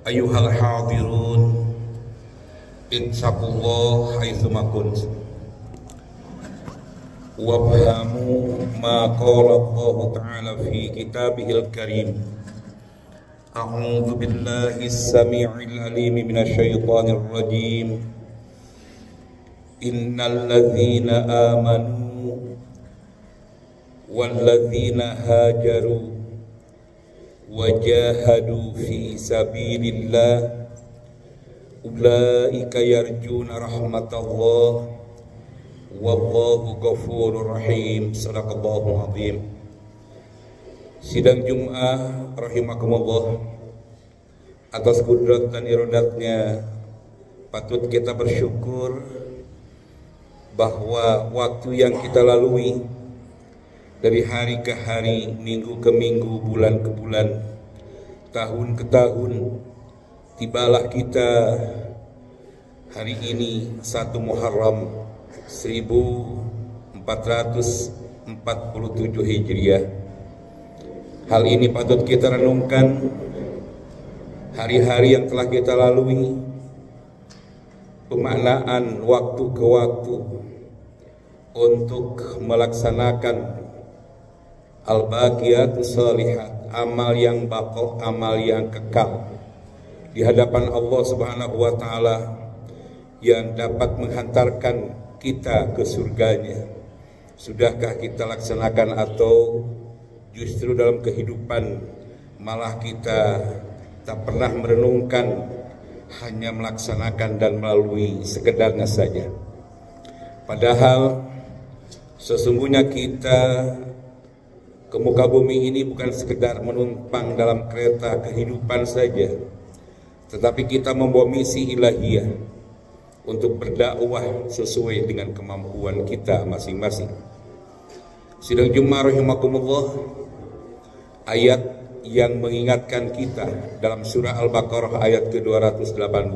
Ayuhal hadirun, ittaqullah haitsuma kuntum wafhamu ma qala Allah ta'ala fi kitabihil karim. A'udzu billahi as-sami'il 'alim minasy syaithanir rajim. Innal ladzina amanu wal ladzina hajaru wajahadu fi sabilillah ulaika yarjuna rahmatallah wallahu ghafurur rahim. Shadaqallahu azim. Sidang Jum'ah rahimakumullah, atas kudrat dan iradatnya patut kita bersyukur bahwa waktu yang kita lalui dari hari ke hari, minggu ke minggu, bulan ke bulan, tahun ke tahun, tibalah kita hari ini 1 Muharram 1447 Hijriah. Hal ini patut kita renungkan, hari-hari yang telah kita lalui, pemaknaan waktu ke waktu untuk melaksanakan al-baqiyatus shalihat, amal yang baqo, amal yang kekal di hadapan Allah Subhanahu wa taala, yang dapat menghantarkan kita ke surganya. Sudahkah kita laksanakan, atau justru dalam kehidupan malah kita tak pernah merenungkan, hanya melaksanakan dan melalui sekedarnya saja? Padahal sesungguhnya kita ke muka bumi ini bukan sekedar menumpang dalam kereta kehidupan saja, tetapi kita membawa misi ilahiyah untuk berdakwah sesuai dengan kemampuan kita masing-masing. Sidang Jum'ah rahimakumullah, ayat yang mengingatkan kita dalam surah Al-Baqarah ayat ke-218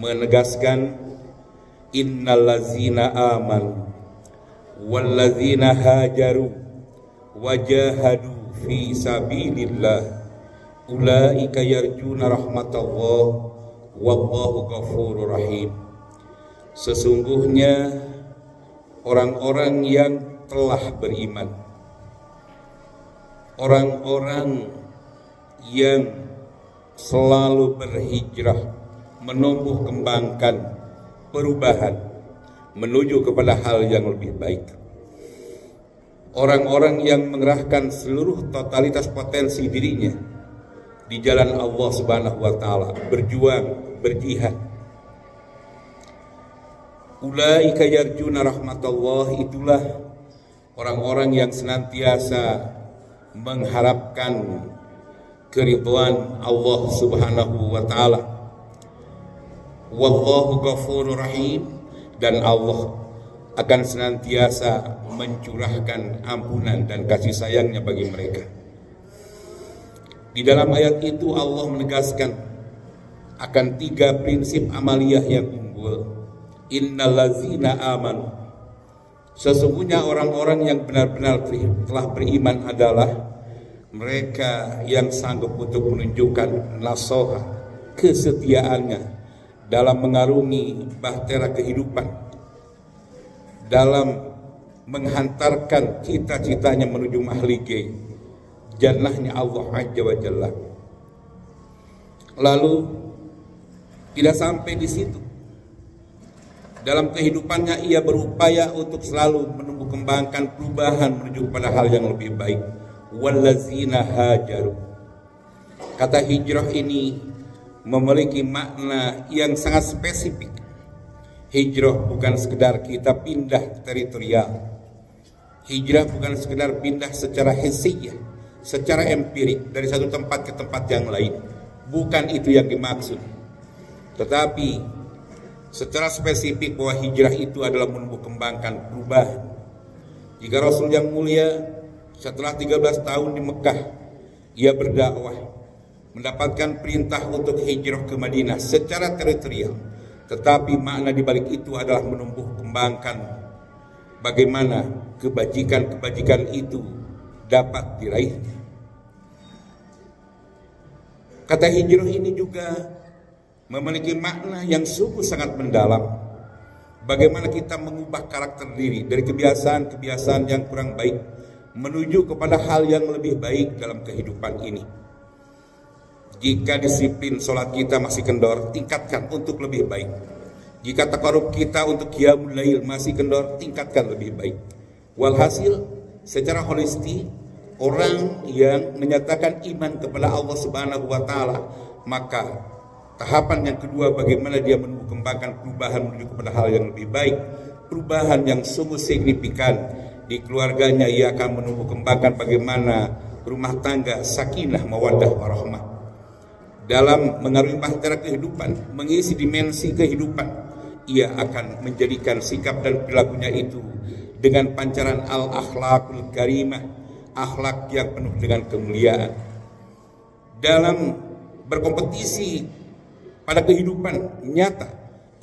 menegaskan, innal ladzina amanu wal ladzina hajaru wajahadu fi sabilillah ulaika yarjuna rahmatallah wallahu ghafurur rahim. Sesungguhnya orang-orang yang telah beriman, orang-orang yang selalu berhijrah, menumbuh kembangkan perubahan menuju kepada hal yang lebih baik, orang-orang yang mengerahkan seluruh totalitas potensi dirinya di jalan Allah Subhanahu wa taala, berjuang, berjihad. Ulaika yarjuna rahmatullah, itulah orang-orang yang senantiasa mengharapkan keridhaan Allah Subhanahu wa taala. Wallahu ghafurur rahim, dan Allah akan senantiasa mencurahkan ampunan dan kasih sayangnya bagi mereka. Di dalam ayat itu Allah menegaskan akan 3 prinsip amaliyah yang unggul. Innal ladzina amanu, sesungguhnya orang-orang yang benar-benar telah beriman adalah mereka yang sanggup untuk menunjukkan nasoha, kesetiaannya dalam mengarungi bahtera kehidupan, dalam menghantarkan cita-citanya menuju mahligai jannahnya Allah Azza wa Jalla. Lalu tidak sampai di situ, dalam kehidupannya ia berupaya untuk selalu menumbuh kembangkan perubahan menuju kepada hal yang lebih baik. Wallazina hajaru, kata hijrah ini memiliki makna yang sangat spesifik. Hijrah bukan sekedar kita pindah teritorial. Hijrah bukan sekedar pindah secara hissiyah, secara empirik dari satu tempat ke tempat yang lain. Bukan itu yang dimaksud. Tetapi secara spesifik bahwa hijrah itu adalah menumbuh kembangkan perubahan. Jika Rasul yang mulia setelah 13 tahun di Mekah, ia berdakwah, mendapatkan perintah untuk hijrah ke Madinah secara teritorial, tetapi makna di balik itu adalah menumbuh kembangkan bagaimana kebajikan-kebajikan itu dapat diraih. Kata hijrah ini juga memiliki makna yang sungguh sangat mendalam. Bagaimana kita mengubah karakter diri dari kebiasaan-kebiasaan yang kurang baik menuju kepada hal yang lebih baik dalam kehidupan ini. Jika disiplin sholat kita masih kendor, tingkatkan untuk lebih baik. Jika takarub kita untuk qiyamul lail masih kendor, tingkatkan lebih baik. Walhasil, secara holistik, orang yang menyatakan iman kepada Allah Subhanahu wa Ta'ala, maka tahapan yang kedua, bagaimana dia mengembangkan perubahan menuju kepada hal yang lebih baik, perubahan yang sungguh signifikan di keluarganya. Ia akan menumbuh kembangkan bagaimana rumah tangga sakinah, mawaddah, warahmah. Dalam mengarungi bahtera kehidupan, mengisi dimensi kehidupan, ia akan menjadikan sikap dan perilakunya itu dengan pancaran al-akhlaqul karimah, akhlak yang penuh dengan kemuliaan. Dalam berkompetisi pada kehidupan nyata,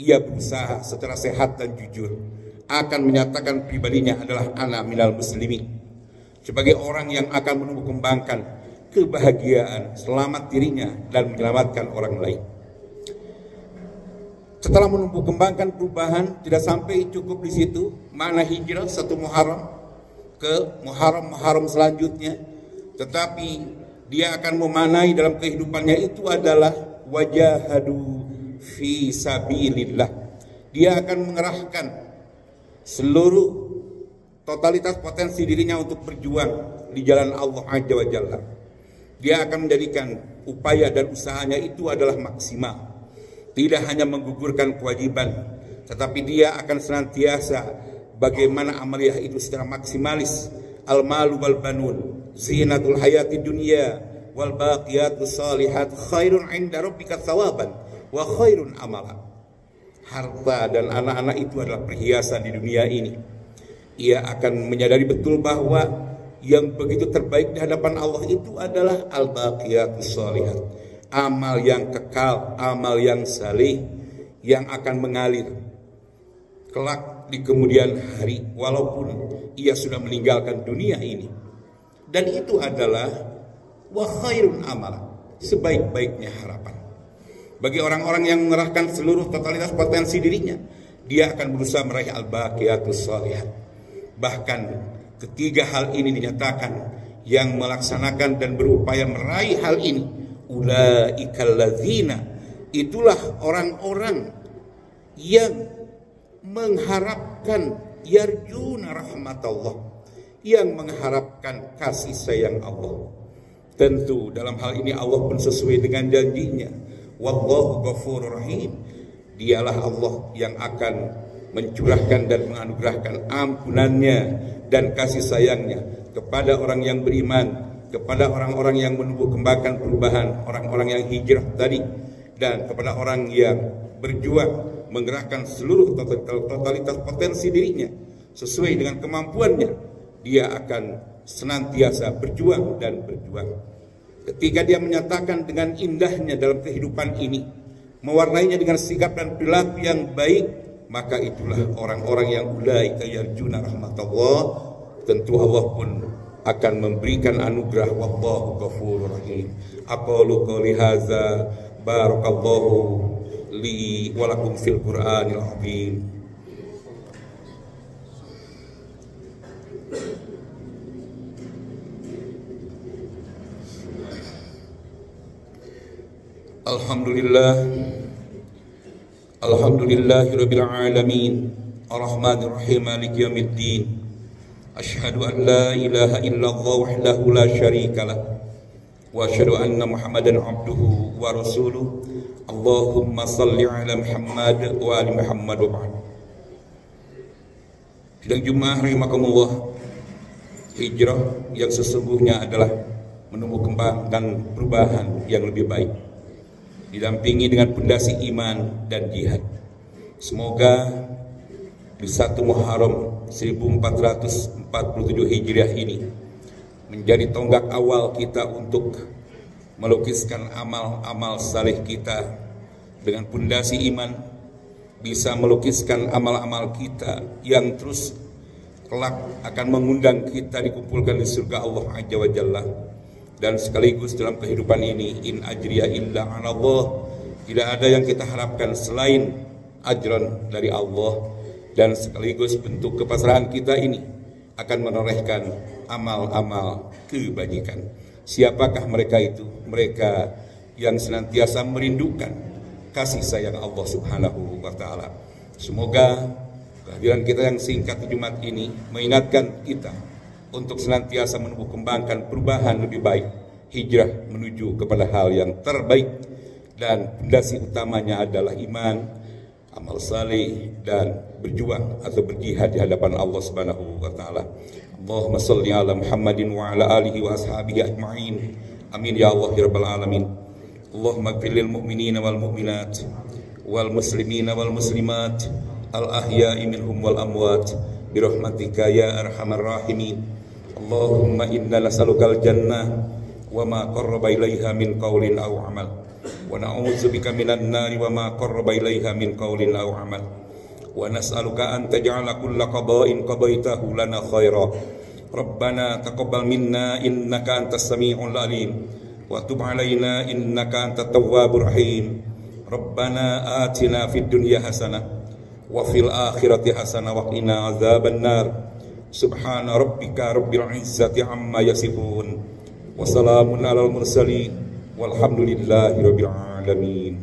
ia berusaha secara sehat dan jujur akan menyatakan pribadinya adalah ana minal muslimin, sebagai orang yang akan menumbuh kembangkan kebahagiaan, selamat dirinya dan menyelamatkan orang lain. Setelah menumbuh kembangkan perubahan, tidak sampai cukup di situ. Makna hijrah satu Muharram ke Muharram selanjutnya, tetapi dia akan memanai dalam kehidupannya itu adalah wajahadu fi sabilillah. Dia akan mengerahkan seluruh totalitas potensi dirinya untuk berjuang di jalan Allah Azza wa Jalla. Dia akan menjadikan upaya dan usahanya itu adalah maksimal. Tidak hanya menggugurkan kewajiban, tetapi dia akan senantiasa bagaimana amaliyah itu secara maksimalis. Al-malu wal banun zinatul hayati dunya wal baqiyatus salihat khairun 'inda rabbika thawaban wa khairun amala. Harta dan anak-anak itu adalah perhiasan di dunia ini. Ia akan menyadari betul bahwa yang begitu terbaik di hadapan Allah itu adalah al-baqiyatus salihat, amal yang kekal, amal yang saleh, yang akan mengalir kelak di kemudian hari walaupun ia sudah meninggalkan dunia ini. Dan itu adalah wa khairun amala, sebaik-baiknya harapan. Bagi orang-orang yang mengerahkan seluruh totalitas potensi dirinya, dia akan berusaha meraih al-baqiyatus shalihat. Bahkan ketiga hal ini dinyatakan, yang melaksanakan dan berupaya meraih hal ini, ulaikal ladzina, itulah orang-orang yang mengharapkan yarjuna rahmatullah, yang mengharapkan kasih sayang Allah. Tentu dalam hal ini Allah pun sesuai dengan janjinya, wallahu ghafurur rahim. Dialah Allah yang akan mencurahkan dan menganugerahkan ampunannya dan kasih sayangnya kepada orang yang beriman, kepada orang-orang yang menumbuh kembangkan perubahan, orang-orang yang hijrah tadi, dan kepada orang yang berjuang menggerakkan seluruh totalitas potensi dirinya sesuai dengan kemampuannya. Dia akan senantiasa berjuang dan berjuang. Ketika dia menyatakan dengan indahnya dalam kehidupan ini, mewarnainya dengan sikap dan perilaku yang baik, maka itulah orang-orang yang ulaika yarjuna rahmatullah. Tentu Allah pun akan memberikan anugerah, wallahu ghafurur rahim. Aqulu qouli hadza, barakallahu li wa lakum fil Qur'anil azim. Alhamdulillah, alhamdulillahirabbil alamin, arrahmanir rahim, maliki yaumiddin. Asyhadu an la ilaha illallah wahdahu la syarikalah, wa asyhadu anna Muhammadan abduhu wa rasuluh. Allahumma salli ala Muhammad wa ali Muhammad wa ba'd. Sidang Jumat rahimakumullah, hijrah yang sesungguhnya adalah menumbuh kembangkan perubahan yang lebih baik, didampingi dengan pondasi iman dan jihad. Semoga di 1 Muharram 1447 Hijriah ini menjadi tonggak awal kita untuk melukiskan amal-amal saleh kita dengan pondasi iman, bisa melukiskan amal-amal kita yang terus kelak akan mengundang kita dikumpulkan di surga Allah Azza wa Jalla dan sekaligus dalam kehidupan ini in ajriya illa 'ala Allah, tidak ada yang kita harapkan selain ajran dari Allah, dan sekaligus bentuk kepasrahan kita ini akan menorehkan amal-amal kebajikan. Siapakah mereka itu? Mereka yang senantiasa merindukan kasih sayang Allah Subhanahu wa Ta'ala. Semoga kehadiran kita yang singkat di Jumat ini mengingatkan kita untuk senantiasa menumbuh kembangkan perubahan lebih baik, hijrah menuju kepada hal yang terbaik, dan fondasi utamanya adalah iman, amal saleh, dan berjuang atau berjihad di hadapan Allah Subhanahu wa Ta'ala. Allahumma shalli ala Muhammadin wa ala alihi wa ashabihi ajma'in. Amin ya Allah ya rabbal alamin. Allahumma ighfir lil mu'minina wal mu'minat wal muslimina wal muslimat al ahya'i minhum wal amwat bi rahmatika ya arhamar rahimin. Allahumma inna nas'alukal jannah wa ma qarraba ilaiha min qaulin aw amal, wa na'udzubika minan nari wa ma qarraba ilaiha min qaulin aw amal, wa nas'aluka an taj'ala kulla qada'in qadaitahu lana khaira. Rabbana taqabbal minna innaka antas sami'ul alim wa tub 'alaina innaka antat tawwabur rahim. Rabbana atina fid dunya hasanah wa fil akhirati hasanah wa qina adzaban nar. Subhana rabbika rabbil izzati amma yasifun wa salamun alal mursalin walhamdulillahi rabbil alamin.